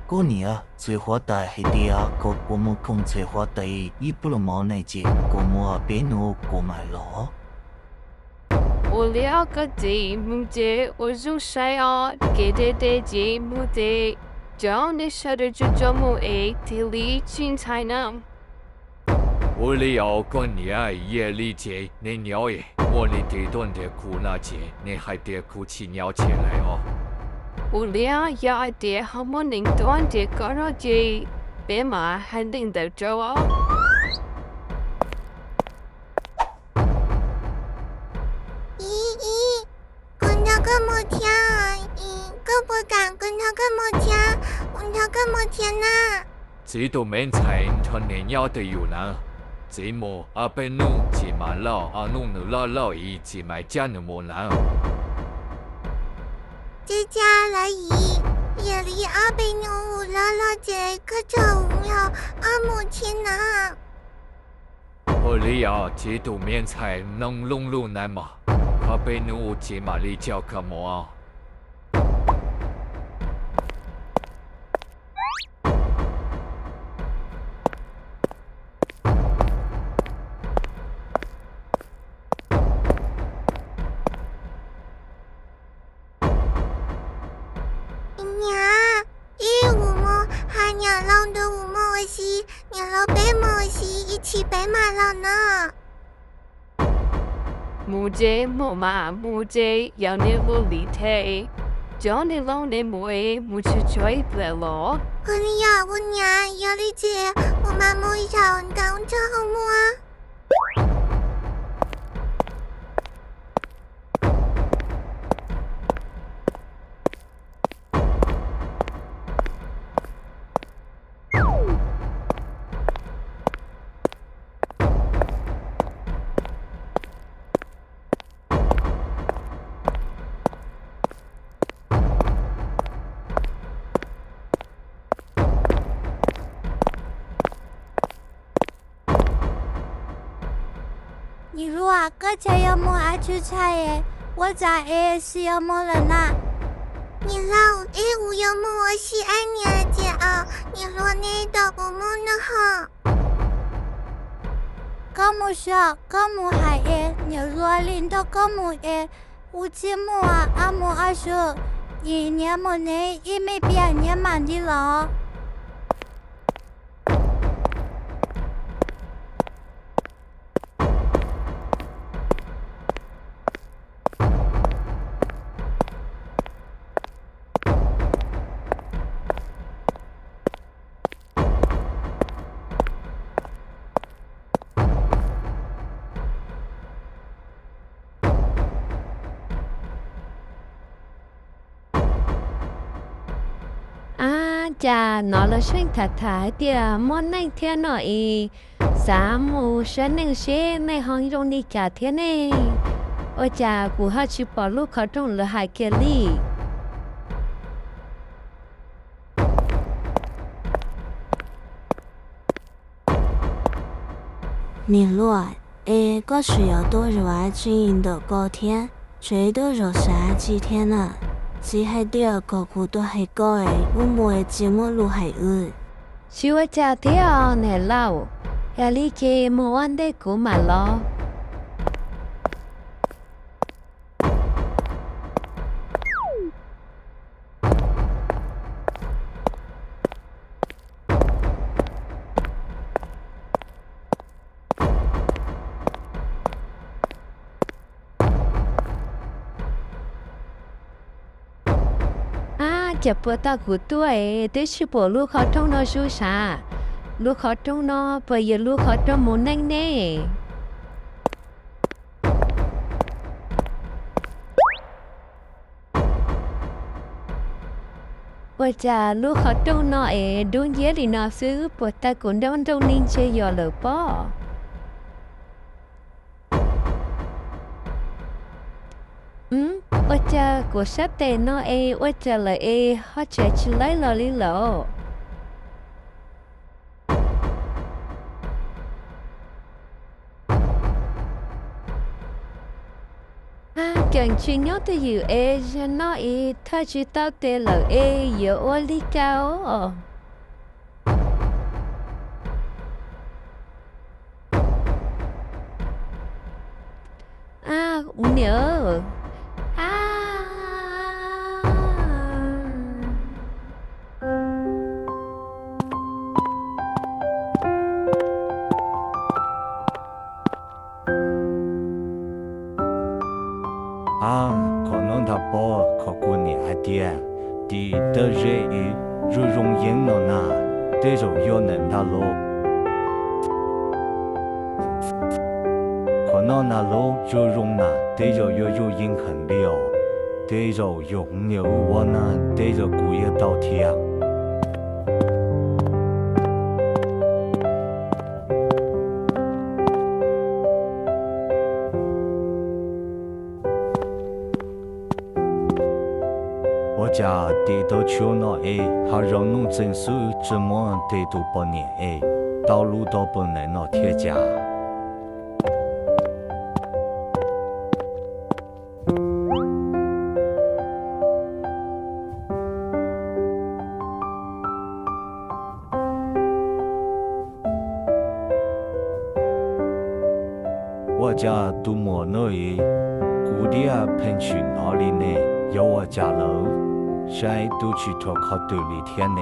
过年啊，最好带黑的啊，个过么空最好带一不了毛那节，过么别弄过买了。无聊个节目的，我就晒啊，给的节目的，叫你晓得就这么爱，体力精彩呢。我里要过年夜里节，你鸟耶，我里地段的苦那节，你还得苦起鸟起来哦。无聊呀的，好么宁短的搞了节，别嘛还领得着啊。咦，跟他这么甜，可不敢跟他这么甜，跟他这么甜呐。这都免菜，他你鸟的有呢。这么阿贝努只买老，阿努努老一只买家的么呢？这家来姨，夜里阿贝努老姐可找不了阿母亲呐。我里要这都免菜，能弄路难嘛？阿贝努只买里叫个么啊？起白马了呢。木姐木马木姐要你努力睇，叫你老你妹木去追不了。可你呀，我娘要理解，我妈母上当这好木啊。你如啊，刚才有没爱吃菜耶？我在也是有没人呐。你老我有没我喜爱你了姐啊？你说你的不么呢哈？高木少，高木海耶，你若领导高木耶，我节目啊，阿木阿叔，一年么内也没变年满的了。cha nó là sinh thật thà thì món này thiên nó ý sáng mù sáng nên sẽ này hong trong đi trả thiên này ôi cha của hai chị bỏ lúc khó trong là hai kia đi你若có需要多热爱经营的高天，最多热啥几天呢？只係第二個股都係高誒，我冇嘅節目錄係อื่。小我家啲啊，你老，有呢嘅冇揾得股咪咯。จะปวดตากูตัวแต่ชิบลูกเขาต้องนอชูชาลูกเขาต้องนอไปยืนลูกเขาต้องมุนแน่แน่ว่าจะลูกเขาต้องนอดูเยอะดีนอซื้อปวดตากูโดนตรงนี้เชยอเลยป้อ我家过啥的呢？我家了好吃起来了哩喽。啊， Chẳng chỉ nhớ tới yêu cho nó thôi chỉ tao tên là yêu ô lý cao. À, cũng nhớ. Có nông thà bò có cô nhà địa đi tới rễ rồi rong yên nó na để rồi yêu nên ta lo có nó na lo rồi rong na để rồi yêu yên很了để rồi yêu nhiều我那để rồi故意到天我家地都穷了还让农政署这么地都8年道路都不能了贴家。我家都没那古地喷去哪里呢？要我家楼，谁都去托靠对里天呢？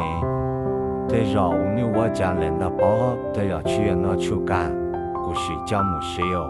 得绕你我家人的包，得要去那去干，不睡觉没事哟。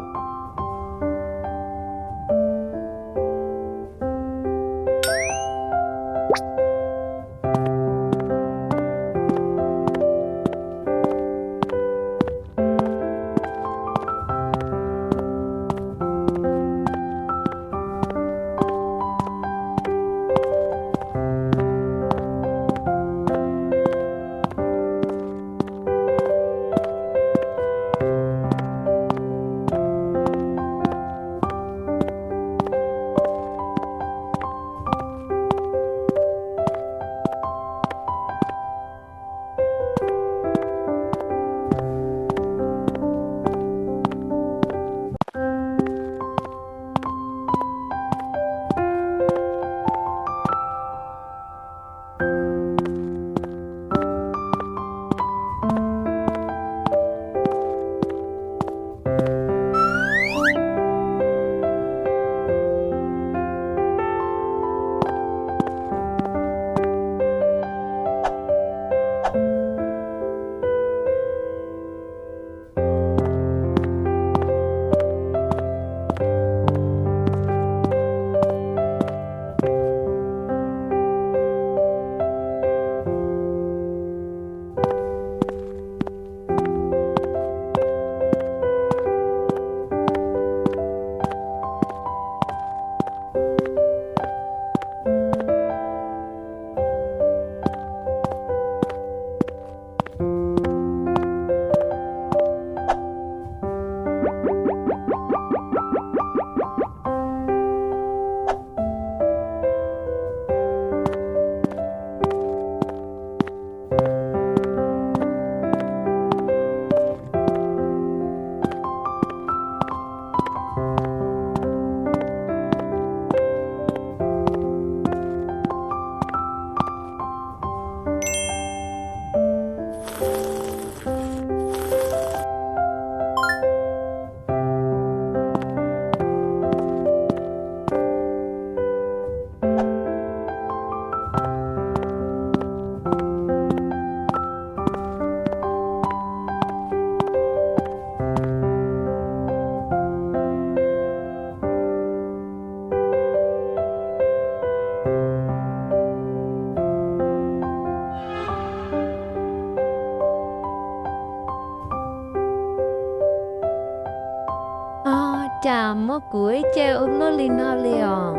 chà mô cuối chè ôm lô lì nó liò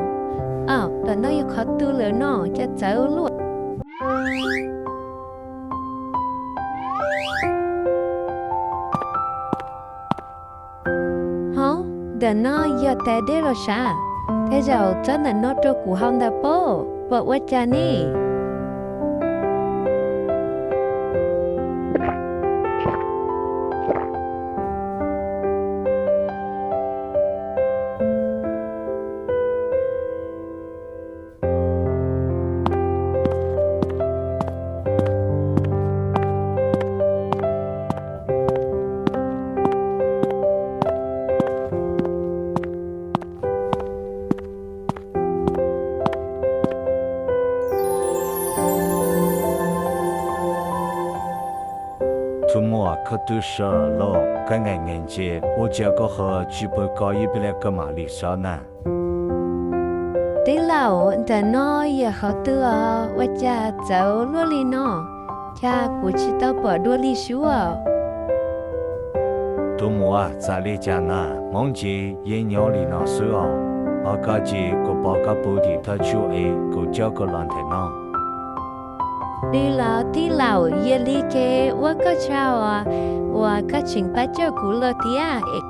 là nó yêu khó tu lửa nó chà cháu luôn hả để nó giờ té đế rồi sao thế giờ chắc là nó cho cụ hông đã bố vợ quá chà nè 土木啊可都是了，跟俺眼界，我这个和举不高一不了个马里少呢。tí lão đã nói giờ họ tự và cha cháu luôn đi nó cha của chị tao bỏ đua đi xuống土木啊，在里家呢，梦见也鸟里那水哦，我感觉个包个布的他就个叫个烂台呢。tí lão giờ đi cái và cái cháu và cái chuyện bắt cho của lỡ tí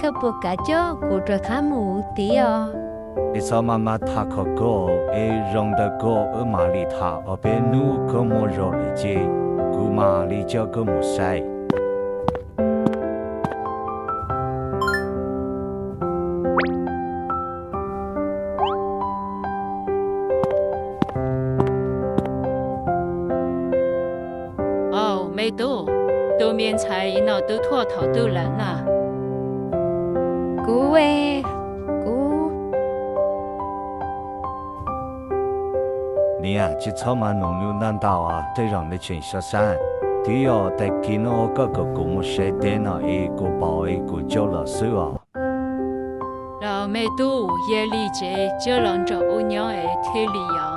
cái bộ cái cho của rồi khám mù tí你说妈妈她可高，让的高马里他，别努个么肉来接，古马里叫个么晒。没多，对面菜那都拖头都人啊。姑姑，你啊，这草嘛弄牛难道啊，得让你全小山。第要带给我个古木晒的那个包个叫了水啊。然后没多夜里这就让着我娘贴里呀。